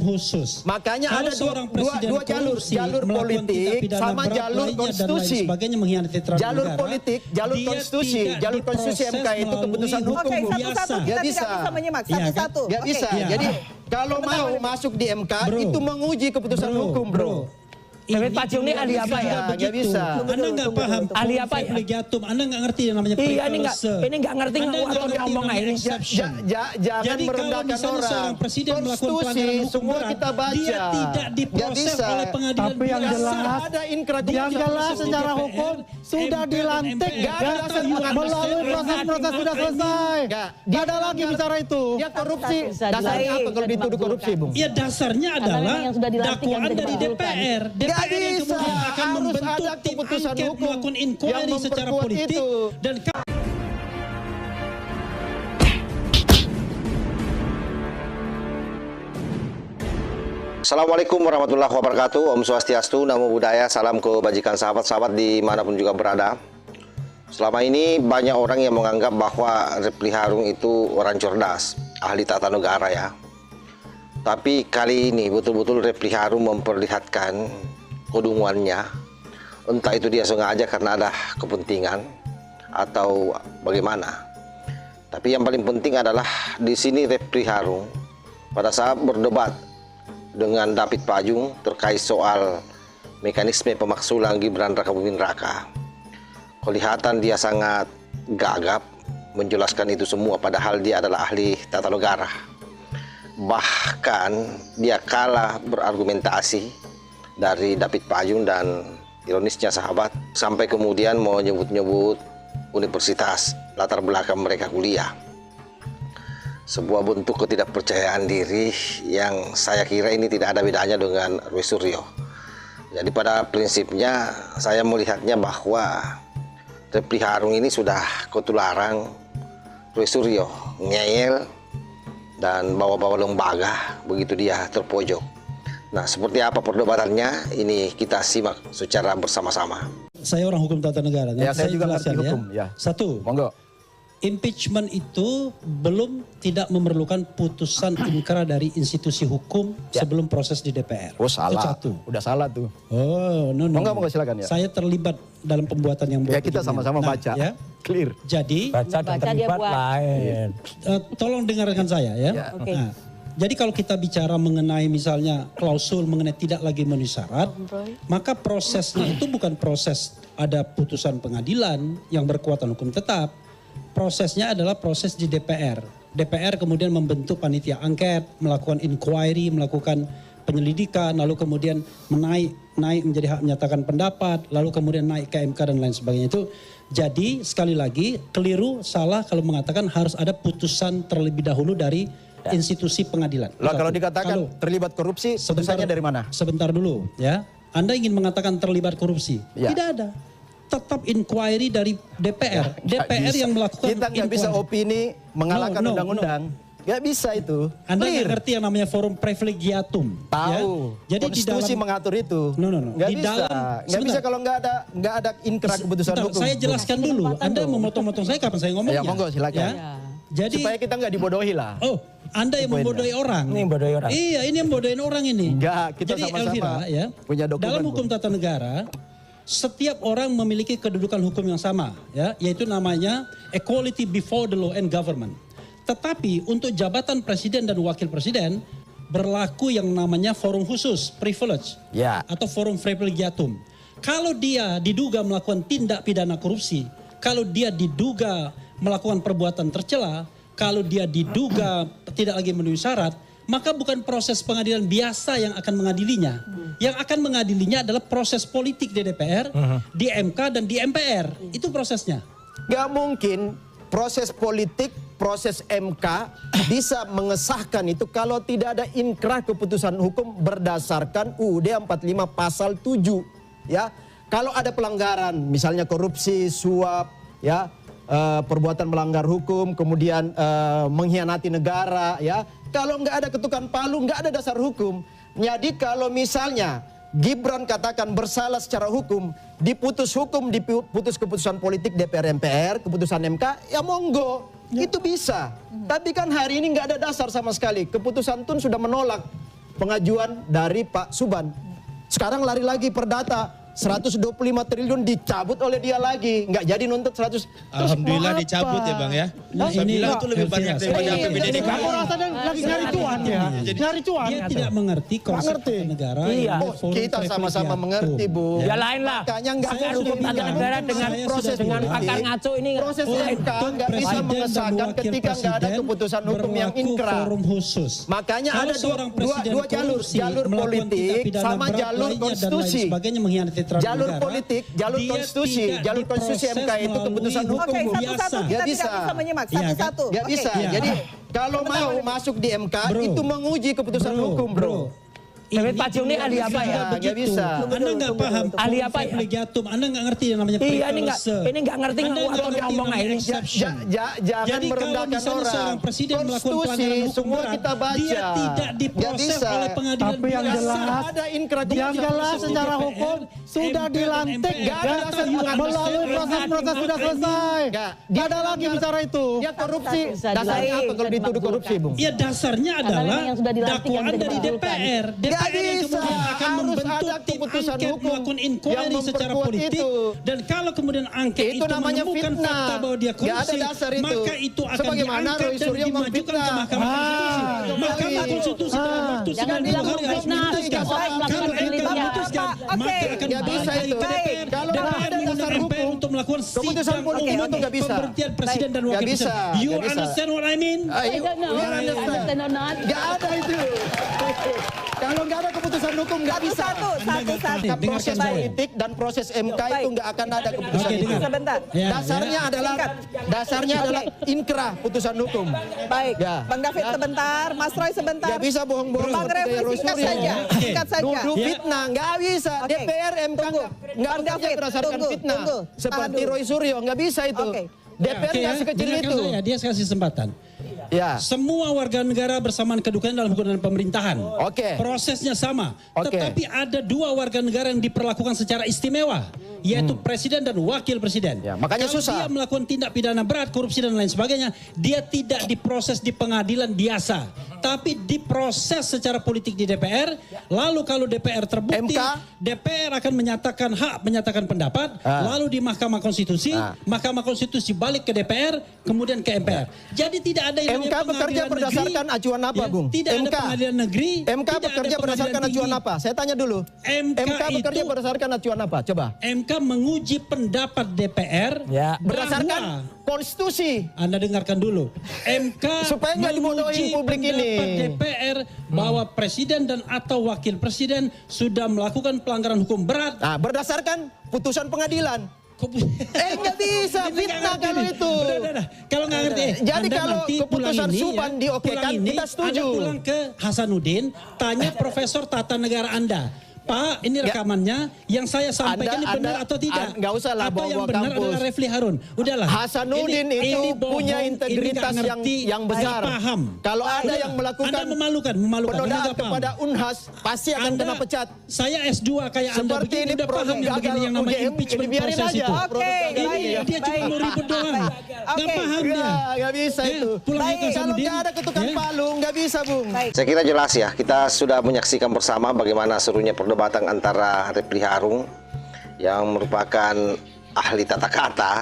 khusus. Makanya kalau ada dua jalur, jalur politik sama jalur konstitusi. Sebagainya mengkhianati terhadap jalur negara, politik, jalur konstitusi MK itu keputusan hukum. Oke, satu-satu kita tidak bisa menyimak. Satu-satu. Nggak bisa. Jadi kalau mau masuk di MK itu menguji keputusan hukum, bro. Tapi Pak Cium ini ahli apa ya? Nggak bisa. Anda nggak paham ahli apa ya? Privilegiatum. Anda nggak ngerti yang namanya Iya, privilege. ini nggak ngerti atau ngomong ini. Jangan merendahkan orang. Konstitusi semua kita baca. Dia tidak diproses oleh pengadilan. Tapi yang jelas, ada yang jelas secara hukum sudah dilantik melalui proses-proses sudah selesai. Tidak ada lagi bicara itu. Dia korupsi. Dasarnya apa kalau dituduh korupsi, Bung? Ya dasarnya adalah dakwaan dari DPR. DPR yang kemudian akan membentuk tim angket melakukan inquiry secara politik dan Assalamualaikum warahmatullahi wabarakatuh. Om Swastiastu, Namo Buddhaya, salam kebajikan sahabat-sahabat dimanapun juga berada. Selama ini banyak orang yang menganggap bahwa Refli Harun itu orang cerdas, ahli tata negara ya. Tapi kali ini betul-betul Refli Harun memperlihatkan kedunguannya. Entah itu dia sengaja karena ada kepentingan atau bagaimana. Tapi yang paling penting adalah di sini Refli Harun pada saat berdebat dengan David Pajung terkait soal mekanisme pemaksulan Gibran Rakabuming Raka. Kelihatan dia sangat gagap menjelaskan itu semua padahal dia adalah ahli tata negara. Bahkan dia kalah berargumentasi dari David Pajung dan ironisnya sahabat sampai kemudian mau nyebut-nyebut universitas latar belakang mereka kuliah. Sebuah bentuk ketidakpercayaan diri yang saya kira ini tidak ada bedanya dengan Roy Suryo. Jadi pada prinsipnya saya melihatnya bahwa Refli Harun ini sudah ketularan Roy Suryo, ngeyel dan bawa-bawa lembaga begitu dia terpojok. Nah, seperti apa perdebatannya ini kita simak secara bersama-sama. Saya orang hukum tata negara. Ya, saya juga ngerti hukum. Ya. Satu, monggo. Impeachment itu belum tidak memerlukan putusan inkrah dari institusi hukum sebelum proses di DPR. Oh salah, itu satu. Udah salah tuh. Oh, no. Monggo silakan ya. Saya terlibat dalam pembuatan yang ya kita sama-sama baca. Ya. Clear. Jadi baca dan terlibat lain. Tolong dengarkan saya ya. Oke. Nah, jadi kalau kita bicara mengenai misalnya klausul mengenai tidak lagi memenuhi syarat, maka prosesnya itu bukan proses ada putusan pengadilan yang berkekuatan hukum tetap. Prosesnya adalah proses di DPR. DPR kemudian membentuk panitia angket, melakukan inquiry, melakukan penyelidikan, lalu kemudian naik menjadi hak menyatakan pendapat, lalu kemudian naik ke MK dan lain sebagainya. Itu jadi sekali lagi keliru, salah kalau mengatakan harus ada putusan terlebih dahulu dari institusi pengadilan. Lah kalau dikatakan terlibat korupsi, putusannya dari mana? Sebentar dulu ya. Anda ingin mengatakan terlibat korupsi? Ya. Tidak ada. Tetap inquiry dari DPR. DPR yang melakukan kita nggak bisa opini mengalahkan undang-undang. Nggak bisa itu. Anda nggak ngerti yang namanya forum privilegiatum. Tahu. Ya? Jadi konstitusi di dalam, mengatur itu. Nggak bisa. Nggak bisa kalau nggak ada inkrah keputusan hukum. Saya jelaskan dulu. Anda memotong-motong saya kapan saya ngomongnya? Ya monggo silakan. Ya? Jadi supaya kita nggak dibodohi lah. Oh, Anda yang membodohi orang. Ini bodohi orang. Iya, ini yang bodohin orang ini. Enggak, kita jadi sama-sama Elvira, ya, punya dokumen. dalam hukum tata negara, setiap orang memiliki kedudukan hukum yang sama, ya, yaitu namanya equality before the law and government. Tetapi untuk jabatan presiden dan wakil presiden berlaku yang namanya forum khusus, privilege, atau forum privilegiatum. Kalau dia diduga melakukan tindak pidana korupsi, kalau dia diduga melakukan perbuatan tercela, kalau dia diduga tidak lagi memenuhi syarat, maka bukan proses pengadilan biasa yang akan mengadilinya. Yang akan mengadilinya adalah proses politik di DPR, di MK dan di MPR. Itu prosesnya. Gak mungkin proses politik, proses MK bisa mengesahkan itu kalau tidak ada inkrah keputusan hukum berdasarkan UUD 45 pasal 7. Ya, kalau ada pelanggaran, misalnya korupsi, suap, ya, perbuatan melanggar hukum, kemudian mengkhianati negara, ya. Kalau nggak ada ketukan palu, nggak ada dasar hukum. Jadi kalau misalnya Gibran katakan bersalah secara hukum, diputus keputusan politik DPR MPR, keputusan MK, ya monggo, itu bisa. Tapi kan hari ini nggak ada dasar sama sekali. Keputusan TUN sudah menolak pengajuan dari Pak Suban. Sekarang lari lagi perdata. 125 triliun dicabut oleh dia lagi, nggak jadi nuntut 100. Alhamdulillah dicabut ya Bang ya. Nah, Saya ini bilang itu lebih banyak daripada APBD DKI. Kamu rasanya lagi nyari cuan ya, nyari cuan. Dia tidak mengerti konsep ngerti. negara. Iya. Oh, kita sama-sama mengerti, Bu. Ya lain lah. Makanya nggak Pakar ada hukum tata negara dengan saya proses sudah dengan bilang. pakar ngaco ini. Proses Untuk MK nggak bisa presiden dan mengesahkan wakil ketika nggak ada presiden keputusan hukum yang berlaku inkrah. forum khusus. Makanya Kalau ada seorang dua presiden jalur, korupsi, jalur melakukan politik tindak pidana sama berat jalur lainnya dan lain konstitusi. sebagainya mengkhianati terhadap Jalur negara, politik, jalur dia konstitusi, tidak jalur konstitusi diproses MK itu melalui keputusan hukum. Oke, Bu. satu-satu Nggak kita tidak bisa. bisa menyimak. Iya, kan? Satu-satu. Nggak bisa. Oke. Jadi kalau mau masuk di MK itu menguji keputusan hukum, bro. David Pacung ini ahli apa ya? Nggak bisa. Anda nggak paham Ahli apa ya? privilegiatum. Anda nggak ngerti yang namanya Iya, privilege. ini nggak ngerti Anda waktu nggak dia ngerti ngomong namanya ini. exception. Jangan Jadi kalau merendahkan misalnya orang. seorang presiden melakukan Konstitusi pelanggaran hukum semua berat, kita baca. dia tidak Nggak diproses bisa. oleh pengadilan Tapi yang biasa. jelas, ada inkrah yang jelas secara hukum sudah dilantik Nggak ada ya, dasar hukum. melalui proses-proses sudah selesai. Nggak. Tidak ada lagi bicara itu. Dia korupsi. Bisa Dasarnya dilakukan apa kalau dan dituduh korupsi, Bung? Ya dasarnya Karena adalah memang yang sudah dilantik yang dakwaan bisa dari dikabulkan. DPR. Nggak DPR yang bisa. kemudian akan Harus membentuk ada tim keputusan angket hukum melakukan yang inquiry secara memperkuat politik. itu. Dan kalau kemudian angket Itu itu namanya menemukan fitnah. fakta bahwa dia Nggak ada korupsi, dasar itu. maka itu akan Sebagaimana diangkat Roy dan Suryo dimajukan ke memfitnah. Mahkamah Konstitusi. Mahkamah Konstitusi dalam waktu Jangan 90 bilang hari harus fitnah, memutuskan. baik, melakukan Kalau MK penelitian. memutuskan, Oke. maka akan Nggak bisa balik itu. ke DPR. Kalau DPR nggak ada mengundang dasar MPR hukum, untuk melakukan keputusan sidang politik ultimatum itu nggak bisa. pemberhentian presiden dan Nggak wakil bisa. presiden. You Nggak bisa. understand what I mean? I don't know. You understand or not. Nggak ada itu. Kalau nggak ada keputusan hukum nggak bisa. Satu-satu. Nah, proses Dengarkan saya. politik dan proses MK Baik. itu nggak akan ada keputusan Oke, itu. dengar. Sebentar. Ya, Dasarnya ya. dasarnya adalah inkrah putusan hukum. Baik, Ya. Bang David Ya. sebentar, Mas Roy sebentar. Nggak bisa bohong-bohong Bang seperti Refli Roy singkat Suryo. saja, Oke. singkat saja. Nuduh Ya. fitnah nggak bisa. Oke. DPR MK Tunggu. nggak Bang bekerja David, berdasarkan tunggu, fitnah. tunggu. Seperti Tahan dulu. Roy Suryo nggak bisa itu. Oke. DPR Oke, nggak ya, sekecil dengarkan itu. saya, dia kasih kesempatan. Ya. Semua warga negara bersamaan kedudukan dalam hukum dan pemerintahan. Oke. Prosesnya sama. Oke. Tetapi ada dua warga negara yang diperlakukan secara istimewa, yaitu presiden dan wakil presiden. Ya, makanya Kalau susah. dia melakukan tindak pidana berat, korupsi dan lain sebagainya, dia tidak diproses di pengadilan biasa, tapi diproses secara politik di DPR. Lalu kalau DPR terbukti, MK? DPR akan menyatakan hak menyatakan pendapat, lalu di Mahkamah Konstitusi, Mahkamah Konstitusi balik ke DPR, kemudian ke MPR. Jadi tidak ada yang MK namanya bekerja pengadilan berdasarkan negeri. acuan apa, Ya, Bung? Tidak MK. ada pengadilan negeri. MK tidak ada bekerja berdasarkan pengadilan acuan tinggi. apa? Saya tanya dulu. MK bekerja itu- berdasarkan acuan apa? Coba. MK menguji pendapat DPR Ya. Berdasarkan bahwa- konstitusi. Anda dengarkan dulu. MK Supaya nggak dibodohin menguji publik pendapat ini. DPR bahwa presiden dan atau wakil presiden sudah melakukan pelanggaran hukum berat. Nah, berdasarkan putusan pengadilan. Nggak bisa, Ini nggak fitnah ngerti kalau nih. itu. Udah. Kalau nggak ngerti. Jadi Anda kalau nanti keputusan pulang ini, Suban diokekan, pulang ini, kita setuju. Anda pulang ke Hasanuddin, tanya Profesor Tata Negara Anda. Pak, ini rekamannya yang saya sampaikan ini benar atau tidak? Nggak usah lah Atau yang bawa-bawa benar kampus. adalah Refli Harun. Udahlah. Hasanuddin itu bohong, punya ini integritas nggak ngerti, yang besar. nggak paham. Kalau ada Udah. yang melakukan Anda memalukan. penodaan Anda nggak paham. kepada Unhas, pasti akan Anda, kena pecat. Saya S2 kayak Anda Seperti begini ini udah paham produk yang begini gagal yang namanya UGM, impeachment dibiarin proses aja. itu. Oke, Ini baik, dia cuma baik. mau ribut doang. Nggak Oke. paham dia. Nggak bisa Ya, itu. pulang Baik, ke Kalau Hasanuddin. nggak ada ketukan Ya. palu, nggak bisa, Bung. Baik. Saya kira jelas ya, kita sudah menyaksikan bersama bagaimana serunya perdebatan antara Refli Harun yang merupakan ahli tata kata,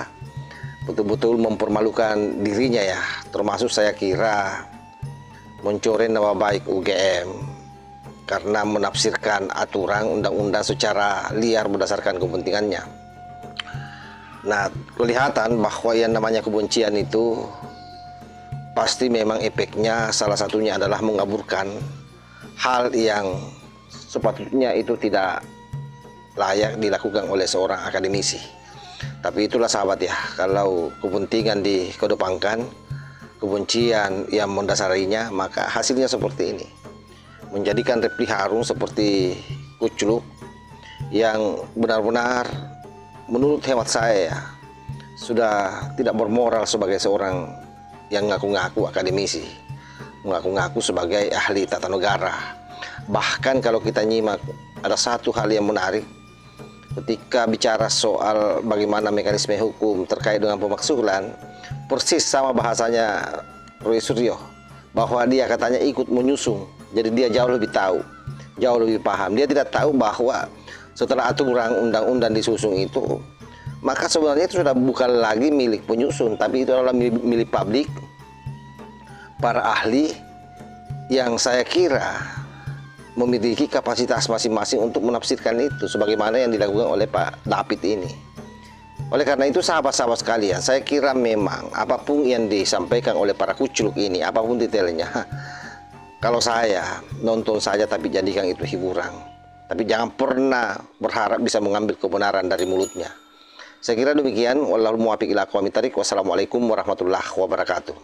betul-betul mempermalukan dirinya ya, termasuk saya kira mencoreng nama baik UGM karena menafsirkan aturan undang-undang secara liar berdasarkan kepentingannya. Nah, kelihatan bahwa yang namanya kebencian itu pasti memang efeknya salah satunya adalah mengaburkan hal yang sepatutnya itu tidak layak dilakukan oleh seorang akademisi. Tapi itulah sahabat ya, kalau kepentingan dikedepankan, kebencian yang mendasarinya, maka hasilnya seperti ini. Menjadikan Refli Harun seperti kucluk yang benar-benar menurut hemat saya ya, sudah tidak bermoral sebagai seorang yang ngaku-ngaku akademisi, mengaku-ngaku sebagai ahli tata negara. Bahkan kalau kita nyimak, ada satu hal yang menarik ketika bicara soal bagaimana mekanisme hukum terkait dengan pemaksulan, persis sama bahasanya Roy Suryo, bahwa dia katanya ikut menyusung, jadi dia jauh lebih tahu. jauh lebih paham. Dia tidak tahu bahwa setelah aturan undang-undang disusun itu, maka sebenarnya itu sudah bukan lagi milik penyusun, tapi itu adalah milik publik, para ahli yang saya kira memiliki kapasitas masing-masing untuk menafsirkan itu sebagaimana yang dilakukan oleh Pak David ini. Oleh karena itu sahabat-sahabat sekalian, saya kira memang apapun yang disampaikan oleh para kucluk ini, apapun detailnya, kalau saya nonton saja tapi jadikan itu hiburan. Tapi jangan pernah berharap bisa mengambil kebenaran dari mulutnya. Saya kira demikian. Wallahul muwaffiq ila aqwamit thariq. Wassalamualaikum warahmatullahi wabarakatuh.